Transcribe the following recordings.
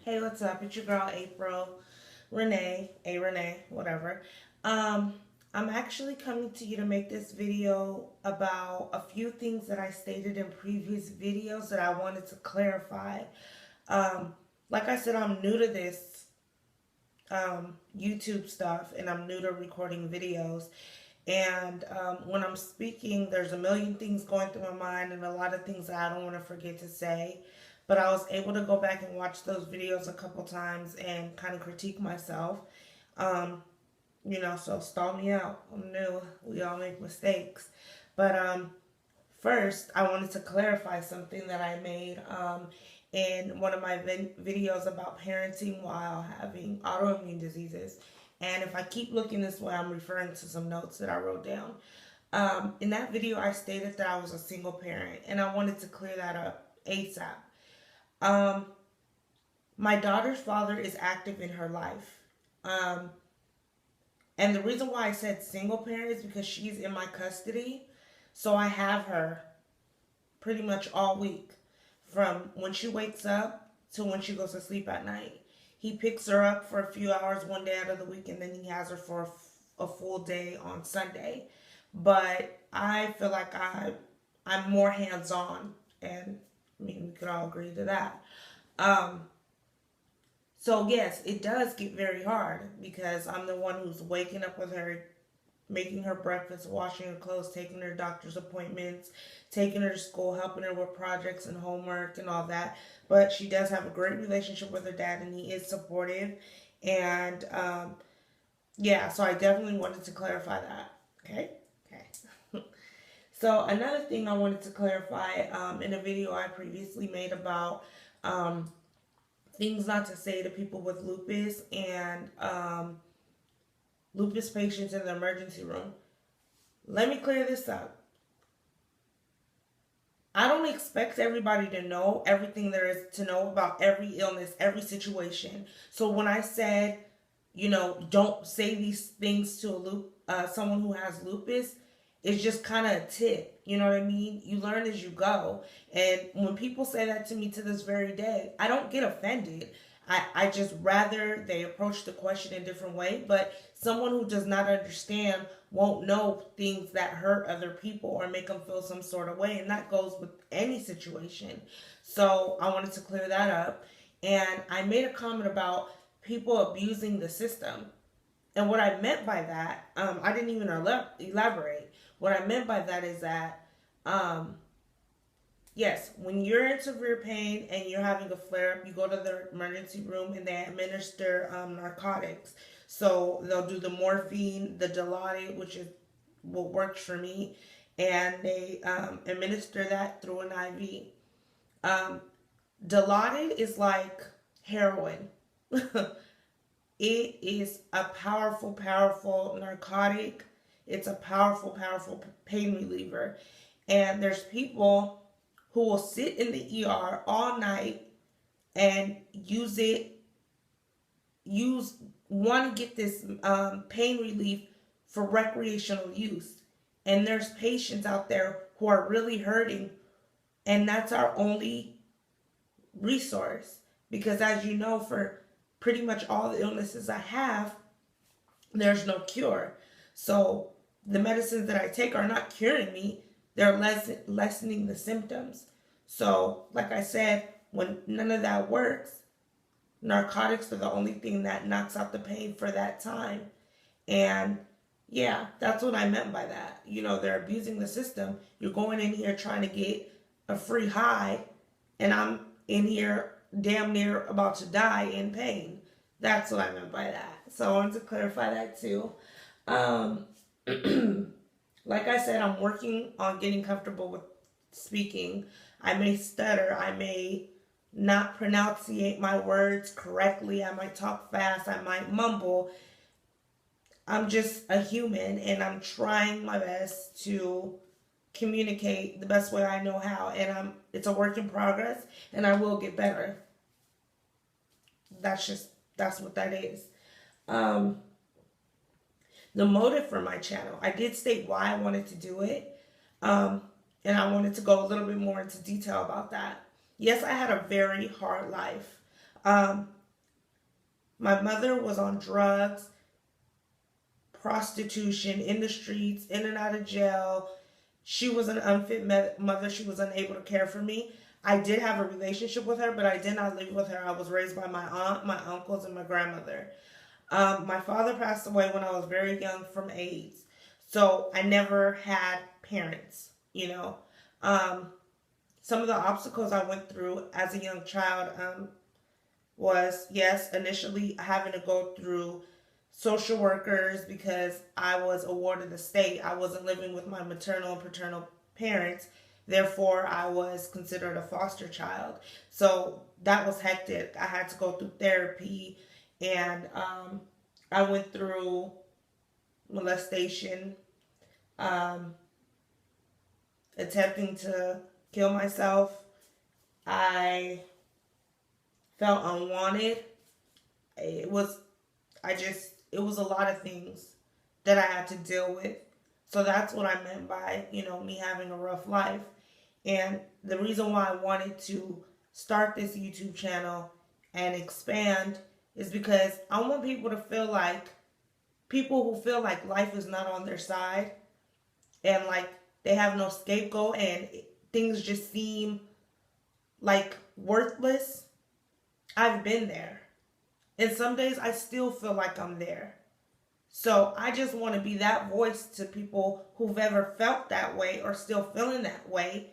Hey, what's up? It's your girl April, Renee, whatever. Um, I'm actually coming to you to make this video about a few things that I stated in previous videos that I wanted to clarify. Um, like I said, I'm new to this YouTube stuff and I'm new to recording videos. And when I'm speaking, there's a million things going through my mind and a lot of things that I don't want to forget to say. But I was able to go back and watch those videos a couple times and kind of critique myself. Um, so stall me out. I'm new. We all make mistakes. But first, I wanted to clarify something that I made in one of my videos about parenting while having autoimmune diseases. And if I keep looking this way, I'm referring to some notes that I wrote down. In that video, I stated that I was a single parent, and I wanted to clear that up ASAP. Um, my daughter's father is active in her life. Um, and the reason why I said single parent is because she's in my custody. So I have her pretty much all week from when she wakes up to when she goes to sleep at night. He picks her up for a few hours one day out of the week and then he has her for a full day on Sunday. But I feel like I'm more hands on, and I mean, we could all agree to that. Um, so yes, it does get very hard because I'm the one who's waking up with her, making her breakfast, washing her clothes, taking her doctor's appointments, taking her to school, helping her with projects and homework and all that. But she does have a great relationship with her dad, and he is supportive. And yeah, so I definitely wanted to clarify that. Okay. Okay. So another thing I wanted to clarify in a video I previously made about um, things not to say to people with lupus and lupus patients in the emergency room. Let me clear this up. I don't expect everybody to know everything there is to know about every illness, every situation. So when I said, don't say these things to someone who has lupus, it's just kind of a tip. You know what I mean? You learn as you go. And when people say that to me to this very day, I don't get offended. I just rather they approach the question a different way. But someone who does not understand won't know things that hurt other people or make them feel some sort of way. And that goes with any situation. So I wanted to clear that up. And I made a comment about people abusing the system. And what I meant by that, I didn't even elaborate. What I meant by that is that um, yes, when you're in severe pain and you're having a flare up, you go to the emergency room and they administer narcotics. So they'll do the morphine, the Dilaudid, which is what works for me, and they administer that through an IV. Um, Dilaudid is like heroin. It is a powerful, powerful narcotic. It's a powerful, powerful pain reliever. And there's people who will sit in the ER all night and want to get this pain relief for recreational use. And there's patients out there who are really hurting, and that's our only resource. Because as you know, for pretty much all the illnesses I have, there's no cure. So the medicines that I take are not curing me, they're lessening the symptoms. So, like I said, when none of that works, narcotics are the only thing that knocks out the pain for that time. And yeah, that's what I meant by that. They're abusing the system. You're going in here trying to get a free high, and I'm in here damn near about to die in pain. That's what I meant by that. So I wanted to clarify that too. Um, like I said, I'm working on getting comfortable with speaking. I may stutter. I may not pronunciate my words correctly. I might talk fast. I might mumble. I'm just a human and I'm trying my best to communicate the best way I know how. And it's a work in progress and I will get better. That's what that is. Um, the motive for my channel, I did state why I wanted to do it. And I wanted to go a little bit more into detail about that. Yes, I had a very hard life. My mother was on drugs, prostitution, in the streets, in and out of jail. She was an unfit mother. She was unable to care for me. I did have a relationship with her, but I did not live with her. I was raised by my aunt, my uncles, and my grandmother. My father passed away when I was very young from AIDS. So I never had parents, you know. Um, some of the obstacles I went through as a young child was, yes, initially having to go through social workers because I was awarded a state. I wasn't living with my maternal and paternal parents. Therefore, I was considered a foster child. So that was hectic. I had to go through therapy, and I went through molestation, um, attempting to kill myself. I felt unwanted. It was, it was a lot of things that I had to deal with. So that's what I meant by, me having a rough life. And the reason why I wanted to start this YouTube channel and expand is because I want people who feel like life is not on their side and like they have no scapegoat and things just seem like worthless. I've been there. And some days I still feel like I'm there. So I just want to be that voice to people who've ever felt that way or still feeling that way.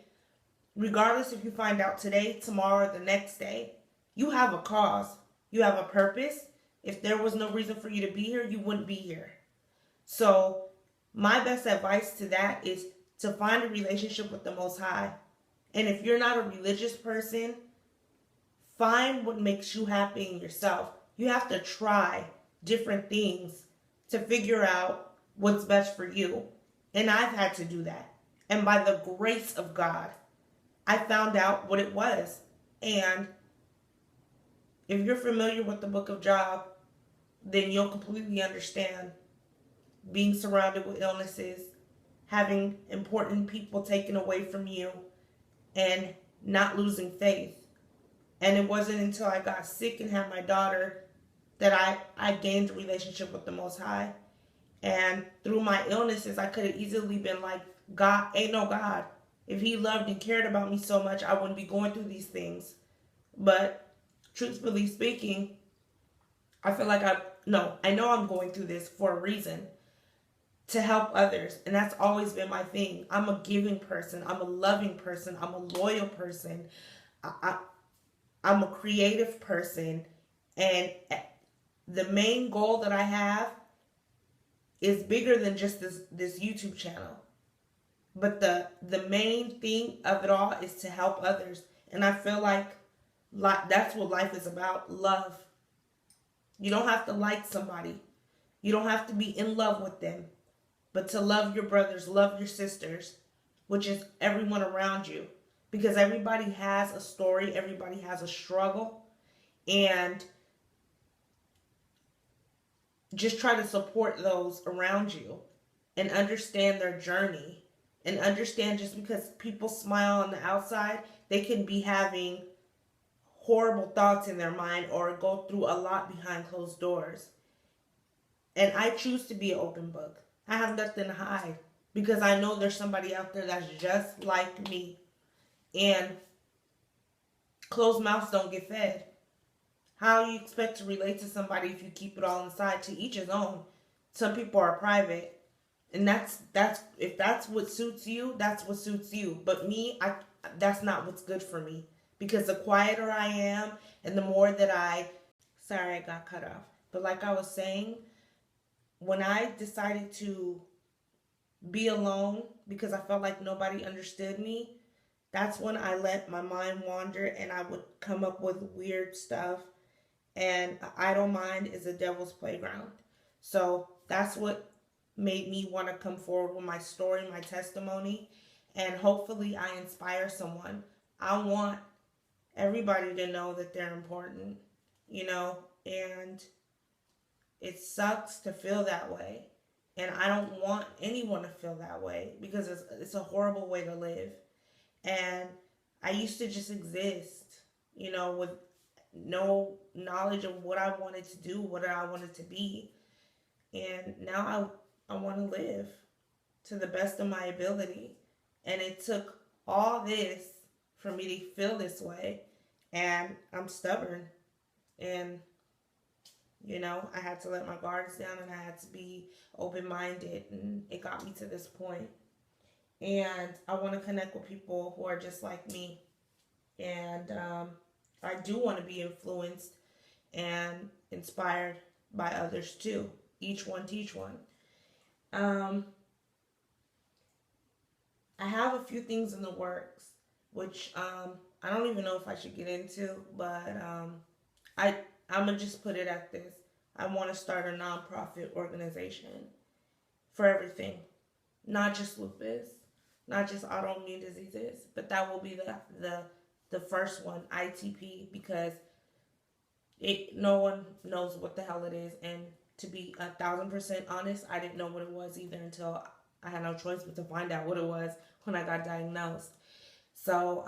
Regardless if you find out today, tomorrow, or the next day, you have a cause. You have a purpose. If there was no reason for you to be here, you wouldn't be here. So my best advice to that is to find a relationship with the Most High. And if you're not a religious person, find what makes you happy in yourself. You have to try different things to figure out what's best for you. And I've had to do that. And by the grace of God, I found out what it was. And if you're familiar with the book of Job, then you'll completely understand being surrounded with illnesses, having important people taken away from you, and not losing faith. And it wasn't until I got sick and had my daughter that I gained a relationship with the Most High. And through my illnesses, I could have easily been like, God, ain't no God. If he loved and cared about me so much, I wouldn't be going through these things. But truthfully speaking, I feel like I know I'm going through this for a reason, to help others. And that's always been my thing. I'm a giving person. I'm a loving person. I'm a loyal person. I'm a creative person. And the main goal that I have is bigger than just this YouTube channel. But the main thing of it all is to help others. And I feel like that's what life is about, love. You don't have to like somebody. You don't have to be in love with them. But to love your brothers, love your sisters, which is everyone around you. Because everybody has a story, everybody has a struggle. And just try to support those around you and understand their journey. And understand just because people smile on the outside, they can be having horrible thoughts in their mind or go through a lot behind closed doors. And I choose to be an open book. I have nothing to hide because I know there's somebody out there that's just like me. And closed mouths don't get fed. How do you expect to relate to somebody if you keep it all inside? To each his own. Some people are private. And that's if that's what suits you, that's what suits you. But me, that's not what's good for me. Because the quieter I am and the more that sorry I got cut off. But like I was saying, when I decided to be alone because I felt like nobody understood me, that's when I let my mind wander and I would come up with weird stuff. And an idle mind is a devil's playground. So that's what made me want to come forward with my story, my testimony, and hopefully I inspire someone. I want everybody to know that they're important, and it sucks to feel that way. And I don't want anyone to feel that way because it's a horrible way to live. And I used to just exist, with no knowledge of what I wanted to do, what I wanted to be. And now I want to live to the best of my ability. And it took all this for me to feel this way. And I'm stubborn. And, I had to let my guards down and I had to be open minded. And it got me to this point. And I want to connect with people who are just like me. And I do want to be influenced and inspired by others too. Each one teach one. Um, I have a few things in the works, which I don't even know if I should get into, but I I'm gonna just put it at this. I want to start a nonprofit organization for everything, not just lupus, not just autoimmune diseases, but that will be the first one, ITP, because no one knows what the hell it is, and to be 1,000% honest, I didn't know what it was either until I had no choice but to find out what it was when I got diagnosed. So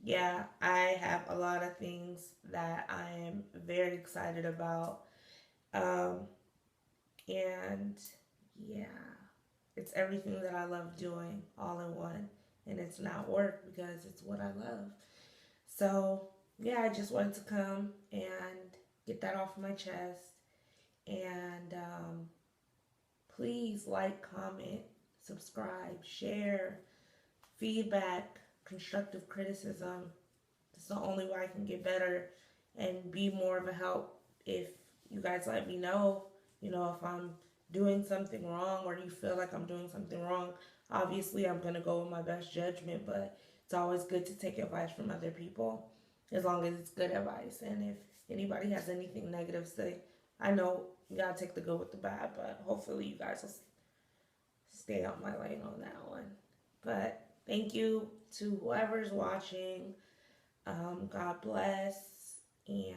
yeah, I have a lot of things that I am very excited about, um, and yeah, it's everything that I love doing all in one, and it's not work because it's what I love. So yeah, I just wanted to come and get that off my chest. And please like, comment, subscribe, share, feedback, constructive criticism. It's the only way I can get better and be more of a help. If you guys let me know, if I'm doing something wrong or you feel like I'm doing something wrong, obviously I'm going to go with my best judgment, but it's always good to take advice from other people as long as it's good advice. And if anybody has anything negative to say, I know you got to take the good with the bad, but hopefully you guys will stay out my lane on that one. But thank you to whoever's watching. God bless. And